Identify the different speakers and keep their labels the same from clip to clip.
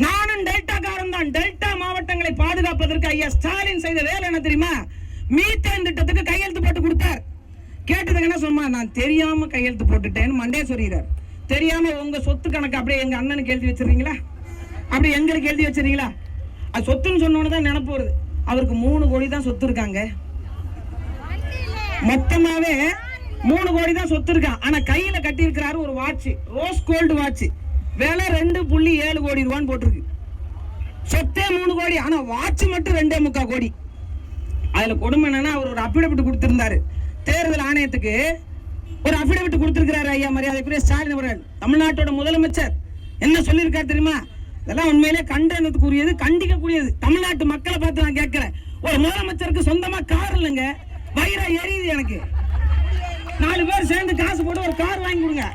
Speaker 1: நானும் டெல்டாக்காரன் தான். டெல்டா மாவட்டங்களை பாதுகாப்பதற்கு ஐயா ஸ்டாலின் செய்த வேலை என்ன தெரியுமா? மீத்தேன் திட்டத்துக்கு கையெழுத்து போட்டு கொடுத்தார். கேட்டதுக்கு என்ன சொன்னா, நான் தெரியாம கையெழுத்து போட்டுட்டேன்னு மண்டே சொல்லிடுறார். தெரியாம உங்க சொத்து கணக்கு அப்படியே எங்க அண்ணனுக்கு எழுதி வச்சிருக்கீங்களா? அப்படி எங்களுக்கு எழுதி வச்சிருக்கீங்களா? அது சொத்துன்னு சொன்னோன்னு தான் நினைப்பு வருது. அவருக்கு 3 கோடி தான் சொத்து இருக்காங்க. மொத்தமாவே 3 கோடி தான் சொத்து இருக்கான். ஆனா கையில கட்டி இருக்கிறாரு ஒரு வாட்ச், ரோஸ் கோல்டு வாட்ச், விலை 2.7 கோடி ரூபான்னு போட்டிருக்கு. சொத்தே 3 கோடி, ஆனா வாட்ச் மட்டும் 2.25 கோடி. அதுல கொடுமை என்னன்னா, அவர் ஒரு அபிடவிட் கொடுத்திருந்தாரு தேர்தல் ஆணையத்துக்கு. ஒரு அபிடவிட் கொடுத்திருக்கிறாரு ஐயா மரியாதைக்குரிய ஸ்டாலின் அவர்கள், தமிழ்நாட்டோட முதலமைச்சர். என்ன சொல்லியிருக்காரு தெரியுமா? இதெல்லாம் உண்மையிலே கண்டனத்துக்குரியது, கண்டிக்கக்கூடியது. தமிழ்நாட்டு மக்களை பார்த்து நான் கேட்கிறேன், ஒரு முதலமைச்சருக்கு சொந்தமா கார் இல்லைங்க, வயிறா எரியுது எனக்கு. 4 பேர் சேர்ந்து காசு போட்டு ஒரு கார் வாங்கி கொடுங்க.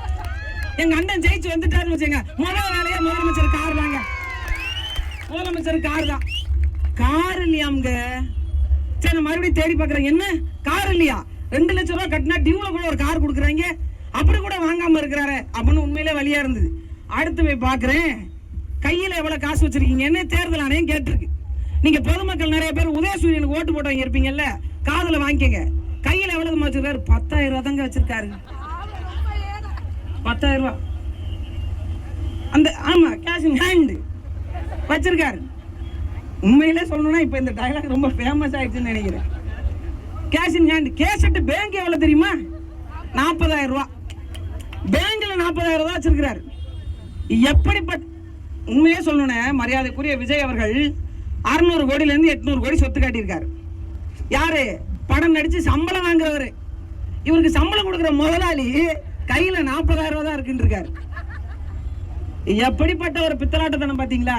Speaker 1: எங்க அண்ணன் ஜெயிச்சு வந்துட்டாருன்னு வச்சுங்க, முதல் வேலையா முதலமைச்சர் கார் வாங்க. முதலமைச்சர் கார் தான். கார் இல்லையாங்க. சரி, மறுபடியும் தேடி பாக்குறேன், என்ன கார் இல்லையா? 2 லட்சம் ரூபாய் கட்டினா டியூல கூட ஒரு கார் கொடுக்குறாங்க, அப்படி கூட வாங்காம இருக்கிறாரு அப்படின்னு உண்மையிலே வழியா இருந்தது. அடுத்து போய் பாக்குறேன், கையில எவ்வளவு காசு வச்சிருக்கீங்கன்னு தேர்தல் ஆணையம் கேட்டிருக்கு. நீங்க பொதுமக்கள் நிறைய பேர் உதயசூரியனுக்கு ஓட்டு போட்டவங்க இருப்பீங்கல்ல, காதுல வாங்கிக்கங்க. கையில எவ்வளவு வச்சிருக்காரு? 10,000 ரூபாய் தாங்க வச்சிருக்காரு. 10,000 ரூபாய் அந்த, ஆமா, கேஷ் இன் ஹேண்ட் வச்சிருக்காரு. உண்மையிலே சொல்லணும்னா இப்ப இந்த டயலாக் ரொம்ப ஃபேமஸ் ஆயிடுச்சுன்னு நினைக்கிறேன். Cash in hand. Cash at bank எவ்வளவு தெரியுமா? 40,000 ரூபாய். பேங்க்ல 40,000 ரூபாய் வச்சிருக்கிறாரு. எப்படிப்பட்ட, உண்மையே சொல்லணும், மரியாதைக்குரிய விஜய் அவர்கள் 600 கோடியில இருந்து 800 கோடி சொத்து காட்டியிருக்காரு. யாரு? படம் நடிச்சு சம்பளம் வாங்குறவரு. இவருக்கு சம்பளம் கொடுக்கிற முதலாளி கையில 40,000 ரூபாய் தான் இருக்குன்னு இருக்காரு. எப்படிப்பட்ட ஒரு பித்தலாட்டத்தனம் பாத்தீங்களா?